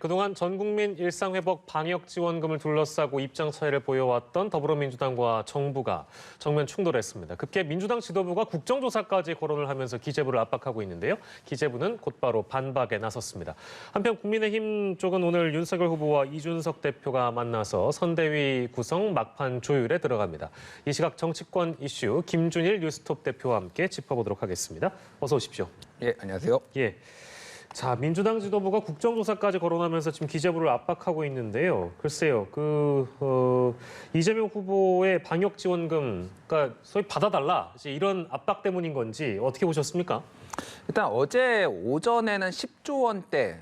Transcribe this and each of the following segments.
그동안 전국민 일상회복 방역지원금을 둘러싸고 입장 차이를 보여왔던 더불어민주당과 정부가 정면 충돌했습니다. 급기야 민주당 지도부가 국정조사까지 거론을 하면서 기재부를 압박하고 있는데요. 기재부는 곧바로 반박에 나섰습니다. 한편 국민의힘 쪽은 오늘 윤석열 후보와 이준석 대표가 만나서 선대위 구성 막판 조율에 들어갑니다. 이 시각 정치권 이슈 김준일 뉴스톱 대표와 함께 짚어보도록 하겠습니다. 어서 오십시오. 예, 안녕하세요. 예. 자, 민주당 지도부가 국정조사까지 거론하면서 지금 기재부를 압박하고 있는데요. 글쎄요, 이재명 후보의 방역지원금, 그러니까 소위 받아달라, 이제 이런 압박 때문인 건지 어떻게 보셨습니까? 일단 어제 오전에는 10조 원대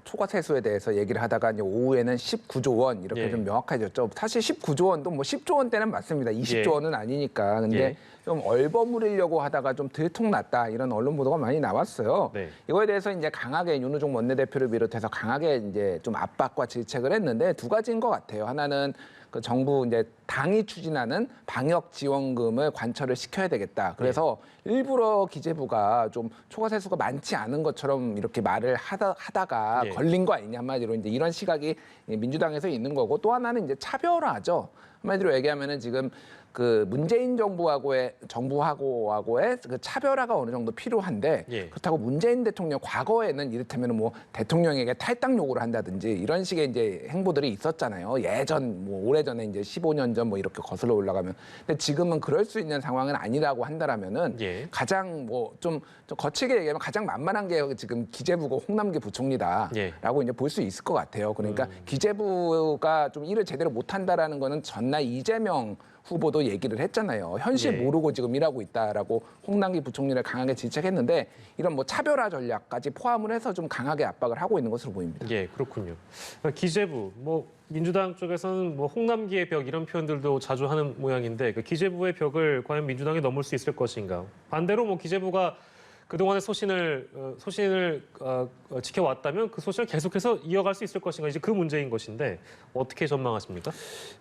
초과 세수에 대해서 얘기를 하다가 이제 오후에는 19조 원 이렇게 예. 좀 명확해졌죠. 사실 19조 원도 뭐 10조 원대는 맞습니다. 20조 원은 아니니까. 근데 예. 좀 얼버무리려고 하다가 좀 들통났다 이런 언론 보도가 많이 나왔어요. 네. 이거에 대해서 이제 강하게 윤호중 원내대표를 비롯해서 강하게 이제 좀 압박과 질책을 했는데 두 가지인 것 같아요. 하나는 그 정부 이제 당이 추진하는 방역 지원금을 관철을 시켜야 되겠다. 그래서 일부러 기재부가 좀 초과 세수가 많지 않은 것처럼 이렇게 말을 하다가 예. 걸린 거 아니냐 한마디로 이제 이런 시각이 민주당에서 있는 거고 또 하나는 이제 차별화죠. 한마디로 얘기하면은 지금 그 문재인 정부하고의 그 차별화가 어느 정도 필요한데 예. 그렇다고 문재인 대통령 과거에는 이를테면 뭐 대통령에게 탈당 요구를 한다든지 이런 식의 이제 행보들이 있었잖아요. 예전 뭐 오래전에 이제 15년 전 뭐 이렇게 거슬러 올라가면 근데 지금은 그럴 수 있는 상황은 아니라고 한다라면은 예. 가장 뭐 좀 거칠게 얘기하면 가장 만만한 게 지금 기재부고 홍남기 부총리다라고 이제 볼 수 있을 것 같아요. 그러니까 기재부가 좀 일을 제대로 못한다라는 거는 전날 이재명 후보도 얘기를 했잖아요. 현실 예. 모르고 지금 일하고 있다라고 홍남기 부총리를 강하게 질책했는데 이런 뭐 차별화 전략까지 포함을 해서 좀 강하게 압박을 하고 있는 것으로 보입니다. 예, 그렇군요. 그러니까 기재부, 뭐 민주당 쪽에서는 뭐 홍남기의 벽 이런 표현들도 자주 하는 모양인데 그 기재부의 벽을 과연 민주당이 넘을 수 있을 것인가? 반대로 뭐 기재부가 그동안의 소신을 지켜왔다면 그 소신을 계속해서 이어갈 수 있을 것인가 이제 그 문제인 것인데 어떻게 전망하십니까?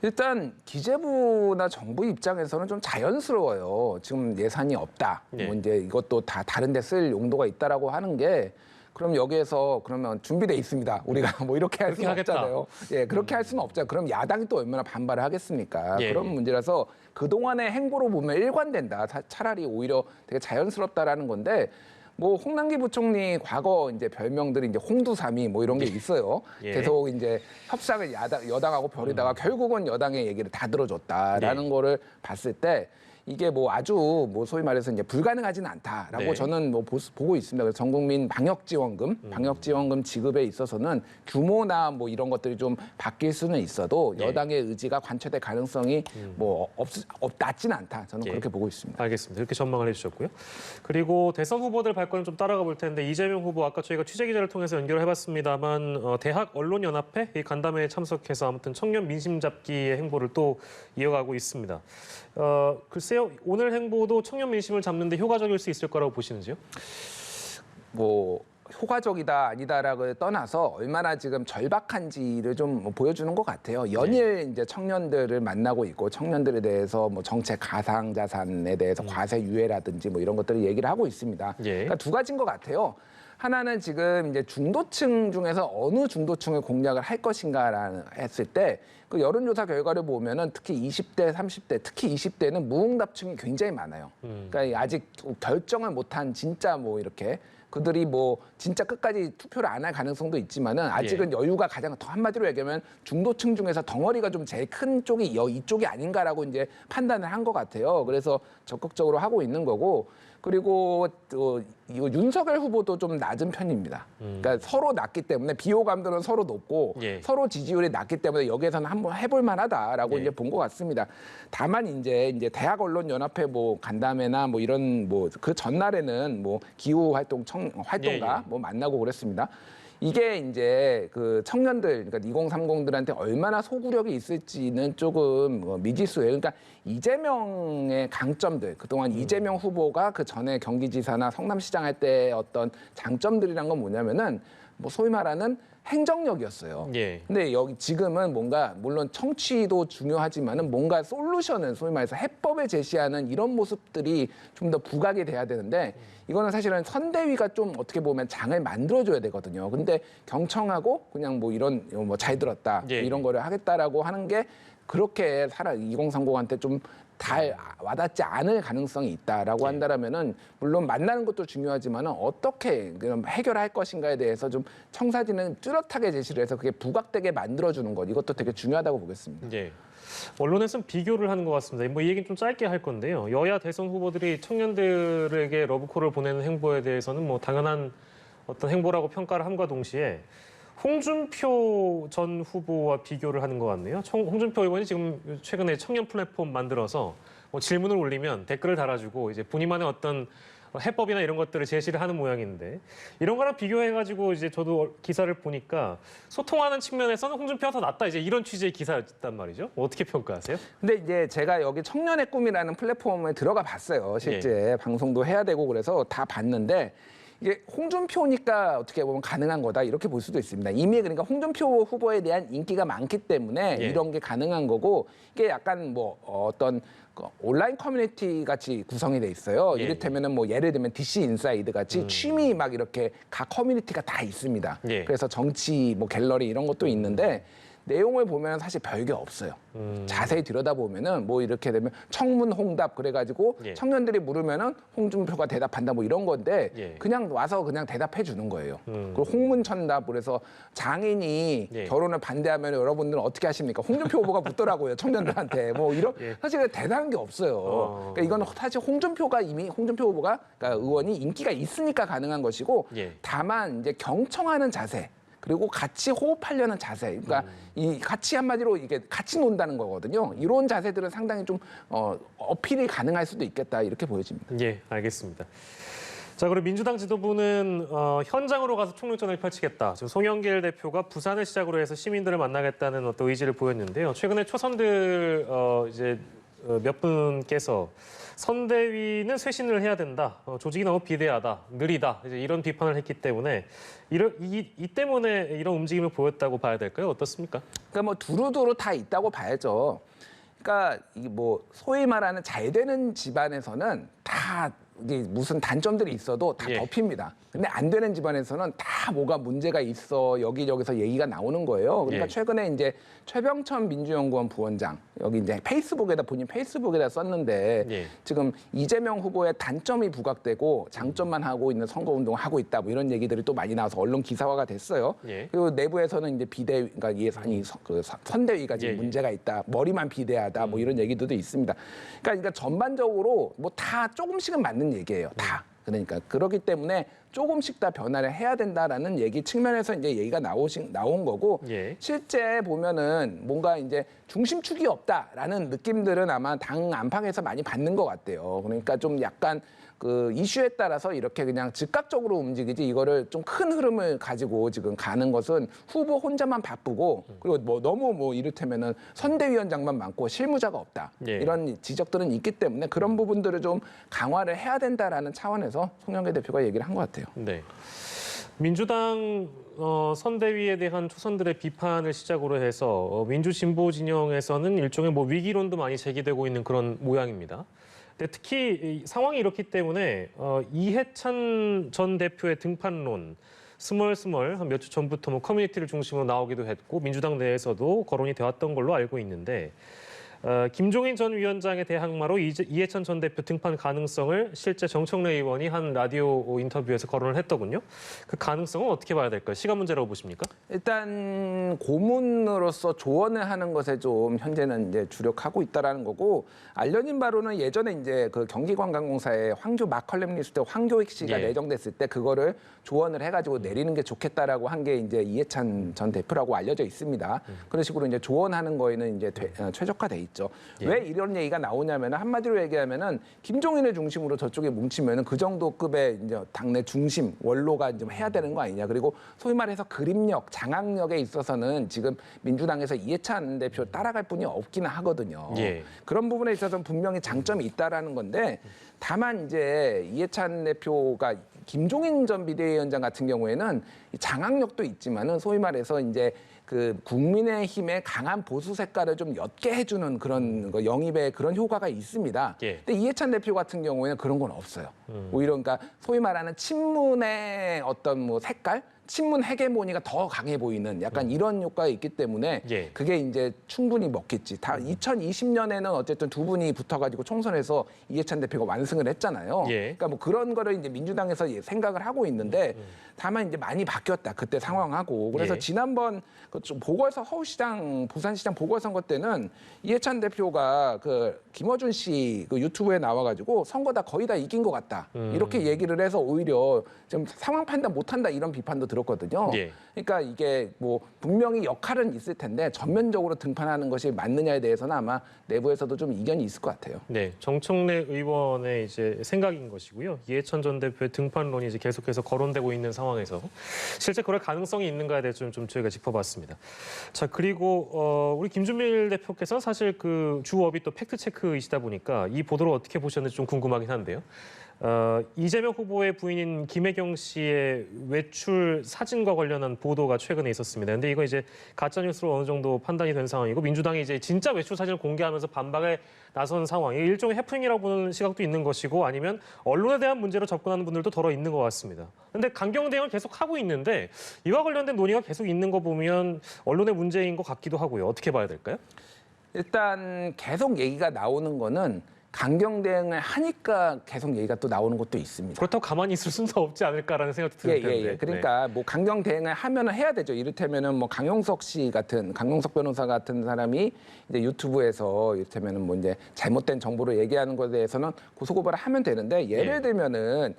일단 기재부나 정부 입장에서는 좀 자연스러워요. 지금 예산이 없다. 네. 뭐 이제 이것도 다 다른 데 쓸 용도가 있다라고 하는 게 그럼 여기에서 그러면 준비돼 있습니다. 우리가 뭐 이렇게 할 수는 하겠다. 없잖아요. 예, 그렇게 할 수는 없죠. 그럼 야당이 또 얼마나 반발을 하겠습니까? 예, 그런 예. 문제라서 그동안의 행보로 보면 일관된다. 차라리 오히려 되게 자연스럽다라는 건데 뭐 홍남기 부총리 과거 이제 별명들이 이제 홍두삼이 뭐 이런 게 있어요. 예. 계속 이제 협상을 여당하고 벌이다가 결국은 여당의 얘기를 다 들어줬다라는 거를 봤을 때 이게 뭐 아주 뭐 소위 말해서 이제 불가능하지는 않다라고 네. 저는 뭐 보고 있습니다. 그래서 전국민 방역 지원금 지급에 있어서는 규모나 뭐 이런 것들이 좀 바뀔 수는 있어도 예. 여당의 의지가 관철될 가능성이 뭐 낮지는 않다. 저는 예. 그렇게 보고 있습니다. 알겠습니다. 이렇게 전망을 해주셨고요. 그리고 대선 후보들 발권을 좀 따라가 볼 텐데 이재명 후보 아까 저희가 취재 기자를 통해서 연결을 해봤습니다만 대학 언론연합회 이 간담회에 참석해서 아무튼 청년 민심 잡기의 행보를 또 이어가고 있습니다. 글쎄요. 오늘 행보도 청년 민심을 잡는데 효과적일 수 있을 거라고 보시는지요? 뭐 효과적이다 아니다라고 떠나서 얼마나 지금 절박한지를 좀 보여주는 것 같아요. 연일 이제 청년들을 만나고 있고 청년들에 대해서 뭐 정책 가상 자산에 대해서 과세 유예라든지 뭐 이런 것들을 얘기를 하고 있습니다. 예. 그러니까 두 가지인 것 같아요. 하나는 지금 이제 중도층 중에서 어느 중도층을 공략을 할 것인가라는 했을 때 그 여론조사 결과를 보면은 특히 20대, 30대, 특히 20대는 무응답층이 굉장히 많아요. 그러니까 아직 결정을 못한 진짜 뭐 이렇게 그들이 뭐 진짜 끝까지 투표를 안 할 가능성도 있지만은 아직은 여유가 가장 더 한마디로 얘기하면 중도층 중에서 덩어리가 좀 제일 큰 쪽이 이쪽이 아닌가라고 이제 판단을 한 것 같아요. 그래서 적극적으로 하고 있는 거고 그리고 또 윤석열 후보도 좀 낮은 편입니다. 그러니까 서로 낮기 때문에 비호감들은 서로 높고 예. 서로 지지율이 낮기 때문에 여기에서는 한번 해볼 만하다라고 예. 이제 본 것 같습니다. 다만 이제 대학 언론 연합회 뭐 간담회나 뭐 이런 뭐 그 전날에는 뭐 기후 활동가 뭐 만나고 그랬습니다. 이게 이제 그 청년들, 그러니까 2030들한테 얼마나 소구력이 있을지는 조금 미지수예요. 그러니까 이재명의 강점들, 그동안 이재명 후보가 그 전에 경기지사나 성남시장 할 때 어떤 장점들이란 건 뭐냐면은 뭐 소위 말하는 행정력이었어요. 예. 근데 여기 지금은 뭔가 물론 청취도 중요하지만은 뭔가 솔루션은 소위 말해서 해법을 제시하는 이런 모습들이 좀 더 부각이 돼야 되는데 이거는 사실은 선대위가 좀 어떻게 보면 장을 만들어줘야 되거든요. 근데 경청하고 그냥 뭐 이런 뭐 잘 들었다 예. 이런 거를 하겠다라고 하는 게 그렇게 2030한테 좀 잘 와닿지 않을 가능성이 있다라고 한다라면은 물론 만나는 것도 중요하지만은 어떻게 그럼 해결할 것인가에 대해서 좀 청사진은 뚜렷하게 제시를 해서 그게 부각되게 만들어주는 것 이것도 되게 중요하다고 보겠습니다. 예. 언론에서는 비교를 하는 것 같습니다. 뭐 이 얘기는 좀 짧게 할 건데요. 여야 대선 후보들이 청년들에게 러브콜을 보내는 행보에 대해서는 뭐 당연한 어떤 행보라고 평가를 함과 동시에 홍준표 전 후보와 비교를 하는 것 같네요. 홍준표 의원이 지금 최근에 청년 플랫폼 만들어서 뭐 질문을 올리면 댓글을 달아주고 이제 본인만의 어떤 해법이나 이런 것들을 제시를 하는 모양인데 이런 거랑 비교해가지고 이제 저도 기사를 보니까 소통하는 측면에서는 홍준표가 더 낫다 이제 이런 취지의 기사였단 말이죠. 어떻게 평가하세요? 근데 이제 제가 여기 청년의 꿈이라는 플랫폼에 들어가 봤어요. 실제 방송도 해야 되고 그래서 다 봤는데 이게 홍준표니까 어떻게 보면 가능한 거다 이렇게 볼 수도 있습니다. 이미 그러니까 홍준표 후보에 대한 인기가 많기 때문에 예. 이런 게 가능한 거고 이게 약간 뭐 어떤 온라인 커뮤니티 같이 구성이 돼 있어요. 예, 이를테면은 뭐 예를 들면 DC 인사이드 같이 취미 막 이렇게 각 커뮤니티가 다 있습니다. 예. 그래서 정치 뭐 갤러리 이런 것도 있는데 내용을 보면 사실 별게 없어요. 자세히 들여다보면은 뭐 이렇게 되면 청문 홍답 그래가지고 예. 청년들이 물으면은 홍준표가 대답한다 뭐 이런 건데 예. 그냥 와서 그냥 대답해 주는 거예요. 그리고 홍문천답 그래서 장인이 예. 결혼을 반대하면 여러분들은 어떻게 하십니까? 홍준표 후보가 묻더라고요 청년들한테 뭐 이런 예. 사실 대단한 게 없어요. 그러니까 이건 사실 홍준표 후보가 그러니까 의원이 인기가 있으니까 가능한 것이고 예. 다만 이제 경청하는 자세. 그리고 같이 호흡하려는 자세, 그러니까 이 같이 한마디로 이게 같이 논다는 거거든요. 이런 자세들은 상당히 좀 어필이 가능할 수도 있겠다 이렇게 보여집니다. 예, 알겠습니다. 자, 그리고 민주당 지도부는 현장으로 가서 총력전을 펼치겠다. 지금 송영길 대표가 부산을 시작으로 해서 시민들을 만나겠다는 어떤 의지를 보였는데요. 최근에 초선들 이제 몇 분께서 선대위는 쇄신을 해야 된다. 조직이 너무 비대하다, 느리다. 이제 이런 비판을 했기 때문에 이 때문에 이런 움직임을 보였다고 봐야 될까요? 어떻습니까? 그러니까 뭐 두루두루 다 있다고 봐야죠. 그러니까 이게 뭐 소위 말하는 잘 되는 집안에서는 다 이게 무슨 단점들이 있어도 다 예. 덮입니다. 근데 안 되는 집안에서는 다 뭐가 문제가 있어 여기저기서 얘기가 나오는 거예요. 그러니까 예. 최근에 이제 최병천 민주연구원 부원장 여기 이제 본인 페이스북에다 썼는데 예. 지금 이재명 후보의 단점이 부각되고 장점만 하고 있는 선거운동을 하고 있다 뭐 이런 얘기들이 또 많이 나와서 언론 기사화가 됐어요. 예. 그리고 내부에서는 이제 그러니까 선대위가 지금 예, 예. 문제가 있다, 머리만 비대하다 뭐 이런 얘기들도 있습니다. 그러니까 전반적으로 뭐 다 조금씩은 맞는 얘기예요. 다. 그러니까 그렇기 때문에 조금씩 다 변화를 해야 된다라는 얘기 측면에서 이제 얘기가 나온 거고 예. 실제 보면은 뭔가 이제 중심축이 없다라는 느낌들은 아마 당 안팎에서 많이 받는 것 같아요. 그러니까 좀 약간 그 이슈에 따라서 이렇게 그냥 즉각적으로 움직이지 이거를 좀 큰 흐름을 가지고 지금 가는 것은 후보 혼자만 바쁘고 그리고 뭐 너무 뭐 이를테면은 선대위원장만 많고 실무자가 없다 예. 이런 지적들은 있기 때문에 그런 부분들을 좀 강화를 해야 된다라는 차원에서 송영길 대표가 얘기를 한 것 같아요. 네. 민주당 선대위에 대한 초선들의 비판을 시작으로 해서 민주진보 진영에서는 일종의 뭐 위기론도 많이 제기되고 있는 그런 모양입니다. 근데 특히 상황이 이렇기 때문에 이해찬 전 대표의 등판론 스멀스멀 한 몇 주 전부터 뭐 커뮤니티를 중심으로 나오기도 했고 민주당 내에서도 거론이 되었던 걸로 알고 있는데 김종인 전 위원장의 대항마로 이해찬 전 대표 등판 가능성을 실제 정청래 의원이 한 라디오 인터뷰에서 거론을 했더군요. 그 가능성은 어떻게 봐야 될까요? 시간 문제라고 보십니까? 일단 고문으로서 조언을 하는 것에 좀 현재는 이제 주력하고 있다라는 거고 알려진 바로는 예전에 이제 그 경기관광공사에 황교 마컬렘 리스트 황교익 씨가 예. 내정됐을 때 그거를 조언을 해가지고 내리는 게 좋겠다라고 한 게 이제 이해찬 전 대표라고 알려져 있습니다. 그런 식으로 이제 조언하는 거에는 이제 최적화돼 있죠. 예. 왜 이런 얘기가 나오냐면은 한마디로 얘기하면은 김종인을 중심으로 저쪽에 뭉치면은 그 정도 급의 이제 당내 중심 원로가 좀 해야 되는 거 아니냐. 그리고 소위 말해서 그림력, 장악력에 있어서는 지금 민주당에서 이해찬 대표 따라갈 분이 없기는 하거든요. 예. 그런 부분에 있어서는 분명히 장점이 있다라는 건데 다만 이제 이해찬 대표가 김종인 전 비대위원장 같은 경우에는 이 장악력도 있지만은 소위 말해서 이제 그 국민의힘의 강한 보수 색깔을 좀 옅게 해주는 그런 거 영입의 그런 효과가 있습니다. 예. 근데 이해찬 대표 같은 경우에는 그런 건 없어요. 오히려 그러니까 소위 말하는 친문의 어떤 뭐 색깔, 친문 헤게모니가 더 강해 보이는 약간 이런 효과가 있기 때문에 예. 그게 이제 충분히 먹겠지. 다 2020년에는 어쨌든 두 분이 붙어가지고 총선에서 이해찬 대표가 완승을 했잖아요. 예. 그러니까 뭐 그런 거를 이제 민주당에서 생각을 하고 있는데 다만 이제 많이 바뀌었다. 그때 상황하고. 그래서 예. 지난번 그 좀 보궐선 서울시장, 부산시장 보궐선거 때는 이해찬 대표가 그 김어준 씨 그 유튜브에 나와가지고 선거 다 거의 다 이긴 것 같다. 이렇게 얘기를 해서 오히려 좀 상황 판단 못한다 이런 비판도 들었거든요. 예. 그러니까 이게 뭐 분명히 역할은 있을 텐데 전면적으로 등판하는 것이 맞느냐에 대해서는 아마 내부에서도 좀 이견이 있을 것 같아요. 네, 정청래 의원의 이제 생각인 것이고요. 이해찬 전 대표의 등판론이 이제 계속해서 거론되고 있는 상황에서 실제 그럴 가능성이 있는가에 대해서 좀 저희가 짚어봤습니다. 자, 그리고 우리 김준밀 대표께서 사실 그 주업이 또 팩트 체크이시다 보니까 이 보도를 어떻게 보셨는지 좀 궁금하긴 한데요. 이재명 후보의 부인인 김혜경 씨의 외출 사진과 관련한 보도가 최근에 있었습니다. 근데 이거 이제 가짜 뉴스로 어느 정도 판단이 된 상황이고 민주당이 이제 진짜 외출 사진을 공개하면서 반박에 나선 상황이 일종의 해프닝이라고 보는 시각도 있는 것이고 아니면 언론에 대한 문제로 접근하는 분들도 더러 있는 것 같습니다. 근데 강경 대응을 계속 하고 있는데 이와 관련된 논의가 계속 있는 거 보면 언론의 문제인 것 같기도 하고요. 어떻게 봐야 될까요? 일단 계속 얘기가 나오는 거는 강경 대응을 하니까 계속 얘기가 또 나오는 것도 있습니다. 그렇다고 가만히 있을 수는 없지 않을까라는 생각도 드는 텐데. 그러니까 뭐 강경 대응을 하면은 해야 되죠. 이를테면은 뭐 강용석 변호사 같은 사람이 이제 유튜브에서 이를테면은 뭐 이제 잘못된 정보를 얘기하는 것에 대해서는 고소고발을 하면 되는데 예를 들면은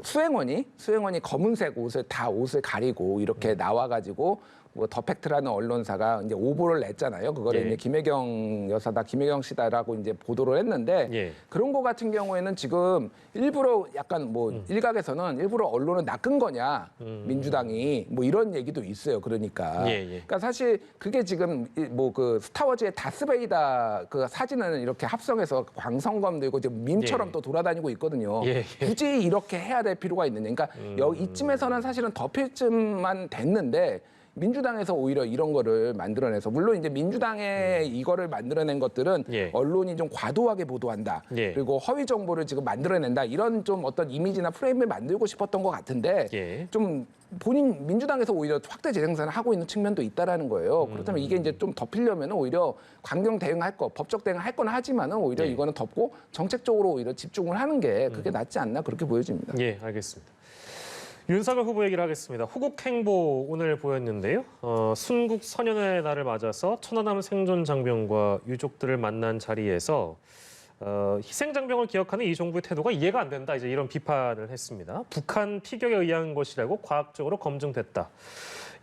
수행원이 검은색 옷을 가리고 이렇게 나와가지고 뭐 더 팩트라는 언론사가 이제 오보를 냈잖아요. 그거를 이제 김혜경 여사다, 김혜경 씨다라고 이제 보도를 했는데 그런 거 같은 경우에는 지금 일부러 약간 뭐 일각에서는 일부러 언론을 낚은 거냐 민주당이 뭐 이런 얘기도 있어요. 그러니까 그러니까 사실 그게 지금 뭐 그 스타워즈의 다스베이다 그 사진을 이렇게 합성해서 광선검 들고 지금 밈처럼 또 돌아다니고 있거든요. 굳이 이렇게 해야 될 필요가 있느냐. 그러니까 이쯤에서는 사실은 덮일 쯤만 됐는데. 민주당에서 오히려 이런 거를 만들어내서 물론 이제 민주당의 이거를 만들어낸 것들은 언론이 좀 과도하게 보도한다. 그리고 허위 정보를 지금 만들어낸다. 이런 좀 어떤 이미지나 프레임을 만들고 싶었던 것 같은데 좀 본인 민주당에서 오히려 확대 재생산을 하고 있는 측면도 있다라는 거예요. 그렇다면 이게 이제 좀 덮이려면 오히려 강경 대응할 거, 법적 대응할 건 하지만은 오히려 이거는 덮고 정책적으로 오히려 집중을 하는 게 그게 낫지 않나 그렇게 보여집니다. 예, 알겠습니다. 윤석열 후보 얘기를 하겠습니다. 호국 행보 오늘 보였는데요. 순국 선연의 날을 맞아서 천안함 생존 장병과 유족들을 만난 자리에서 희생 장병을 기억하는 이 정부의 태도가 이해가 안 된다. 이제 이런 비판을 했습니다. 북한 피격에 의한 것이라고 과학적으로 검증됐다.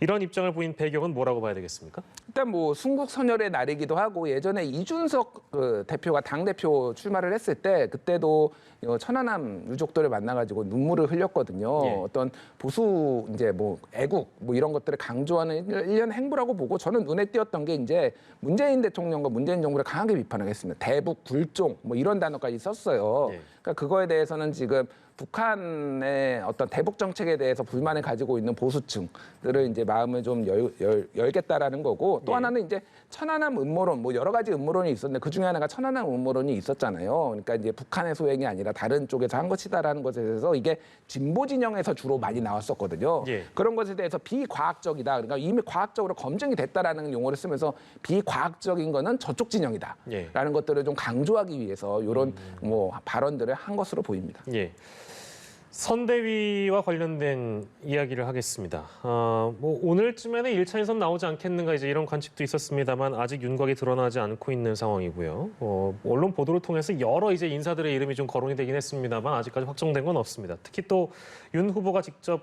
이런 입장을 보인 배경은 뭐라고 봐야 되겠습니까? 일단 뭐 순국 선열의 날이기도 하고 예전에 이준석 그 대표가 당 대표 출마를 했을 때 그때도 천안함 유족들을 만나가지고 눈물을 흘렸거든요. 어떤 보수 이제 뭐 애국 뭐 이런 것들을 강조하는 일련의 행보라고 보고 저는 눈에 띄었던 게 이제 문재인 대통령과 문재인 정부를 강하게 비판하겠습니다. 대북 굴종 뭐 이런 단어까지 썼어요. 그러니까 그거에 대해서는 지금 북한의 어떤 대북 정책에 대해서 불만을 가지고 있는 보수층들을 이제 마음을 좀 열겠다라는 거고 또 하나는 이제 천안함 음모론 뭐 여러 가지 음모론이 있었는데 그 중에 하나가 천안함 음모론이 있었잖아요. 그러니까 이제 북한의 소행이 아니라 다른 쪽에서 한 것이다라는 것에 대해서 이게 진보 진영에서 주로 많이 나왔었거든요. 그런 것에 대해서 비과학적이다. 그러니까 이미 과학적으로 검증이 됐다라는 용어를 쓰면서 비과학적인 거는 저쪽 진영이다라는 것들을 좀 강조하기 위해서 이런 뭐 발언들을 한 것으로 보입니다. 선대위와 관련된 이야기를 하겠습니다. 뭐 오늘쯤에는 1차 인선 나오지 않겠는가 이제 이런 관측도 있었습니다만 아직 윤곽이 드러나지 않고 있는 상황이고요. 언론 보도를 통해서 여러 이제 인사들의 이름이 좀 거론이 되긴 했습니다만 아직까지 확정된 건 없습니다. 특히 또 윤 후보가 직접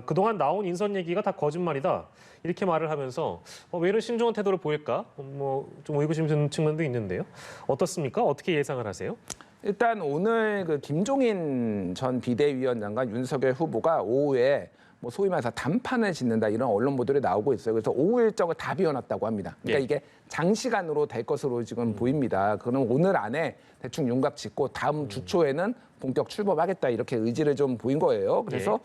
그동안 나온 인선 얘기가 다 거짓말이다. 이렇게 말을 하면서 왜 이런 신중한 태도를 보일까? 뭐 좀 의구심 드는 측면도 있는데요. 어떻습니까? 어떻게 예상을 하세요? 일단 오늘 그 김종인 전 비대위원장과 윤석열 후보가 오후에 뭐 소위 말해서 단판을 짓는다 이런 언론 보도들이 나오고 있어요. 그래서 오후 일정을 다 비워놨다고 합니다. 그러니까 이게 장시간으로 될 것으로 지금 보입니다. 그럼 오늘 안에 대충 윤곽 짓고 다음 주 초에는 본격 출범하겠다 이렇게 의지를 좀 보인 거예요. 그래서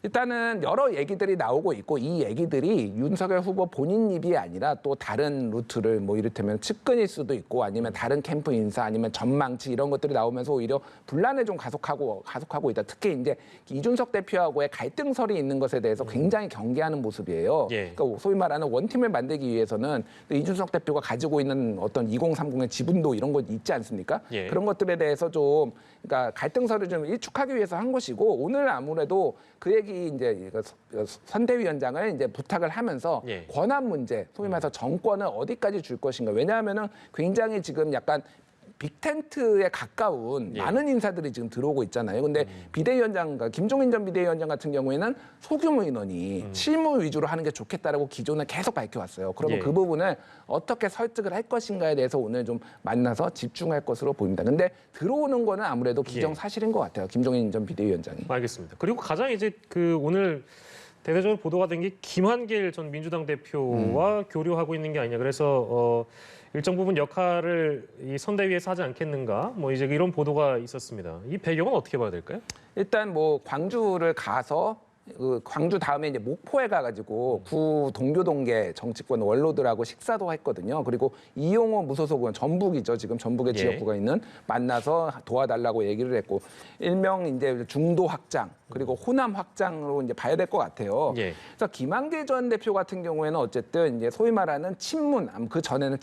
일단은 여러 얘기들이 나오고 있고 이 얘기들이 윤석열 후보 본인 입이 아니라 또 다른 루트를 뭐 이를테면 측근일 수도 있고 아니면 다른 캠프 인사 아니면 전망치 이런 것들이 나오면서 오히려 분란을 좀 가속하고 있다. 특히 이제 이준석 대표하고의 갈등설이 있는 것에 대해서 굉장히 경계하는 모습이에요. 그러니까 소위 말하는 원팀을 만들기 위해서는 이준석 대표가 가지고 있는 어떤 2030의 지분도 이런 거 있지 않습니까? 그런 것들에 대해서 좀 그러니까 갈등설을 좀 일축하기 위해서 한 것이고 오늘 아무래도 그 얘기 이제 선대위원장을 이제 부탁을 하면서 권한 문제, 소위 말해서 정권을 어디까지 줄 것인가. 왜냐하면은 굉장히 지금 약간 빅텐트에 가까운 많은 인사들이 지금 들어오고 있잖아요. 근데 비대위원장, 김종인 전 비대위원장 같은 경우에는 소규모 인원이 실무 위주로 하는 게 좋겠다라고 기존에 계속 밝혀왔어요. 그러면 그 부분을 어떻게 설득을 할 것인가에 대해서 오늘 좀 만나서 집중할 것으로 보입니다. 근데 들어오는 거는 아무래도 기정사실인 것 같아요. 김종인 전 비대위원장이. 알겠습니다. 그리고 가장 이제 그 오늘 대대적으로 보도가 된 게 김한길 전 민주당 대표와 교류하고 있는 게 아니냐. 그래서 일정 부분 역할을 이 선대위에서 하지 않겠는가? 뭐 이제 이런 보도가 있었습니다. 이 배경은 어떻게 봐야 될까요? 일단 뭐 광주를 가서 광주 다음에 이제 목포에 가가지고 구 동교동계 정치권 원로들하고 식사도 했거든요. 그리고 이용호 무소속 의원 전북이죠. 지금 전북의 지역구가 있는 만나서 도와달라고 얘기를 했고 일명 이제 중도 확장 그리고 호남 확장으로 이제 봐야 될 것 같아요. 그래서 김한길 전 대표 같은 경우에는 어쨌든 이제 소위 말하는 친문, 그 전에는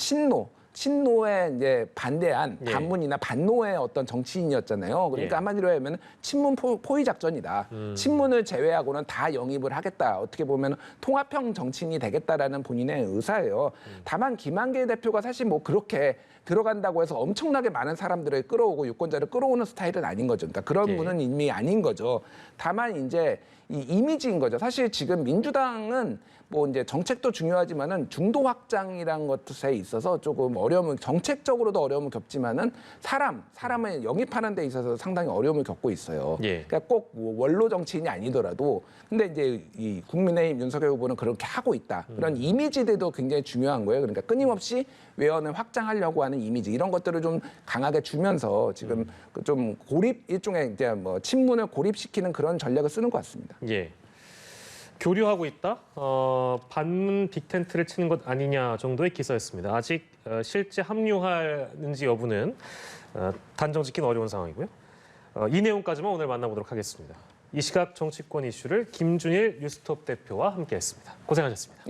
친노에 이제 반대한 반문이나 반노의 어떤 정치인이었잖아요. 그러니까 한마디로 하면 친문 포위 작전이다. 친문을 제외하고는 다 영입을 하겠다. 어떻게 보면 통합형 정치인이 되겠다라는 본인의 의사예요. 다만 김한길 대표가 사실 뭐 그렇게 들어간다고 해서 엄청나게 많은 사람들을 끌어오고 유권자를 끌어오는 스타일은 아닌 거죠. 그러니까 그런 분은 이미 아닌 거죠. 다만 이제 이 이미지인 거죠. 사실 지금 민주당은 뭐 이제 정책도 중요하지만은 중도 확장이란 것에 있어서 조금 어려움을 정책적으로도 어려움을 겪지만은 사람을 영입하는 데 있어서 상당히 어려움을 겪고 있어요. 그러니까 꼭 원로 정치인이 아니더라도 근데 이제 이 국민의힘 윤석열 후보는 그렇게 하고 있다. 그런 이미지들도 굉장히 중요한 거예요. 그러니까 끊임없이 외연을 확장하려고 하는 이미지 이런 것들을 좀 강하게 주면서 지금 좀 고립 일종의 이제 뭐 친문을 고립시키는 그런 전략을 쓰는 것 같습니다. 교류하고 있다. 반문 빅텐트를 치는 것 아니냐 정도의 기사였습니다. 아직 실제 합류하는지 여부는 단정 짓기는 어려운 상황이고요. 이 내용까지만 오늘 만나보도록 하겠습니다. 이 시각 정치권 이슈를 김준일 뉴스톱 대표와 함께했습니다. 고생하셨습니다.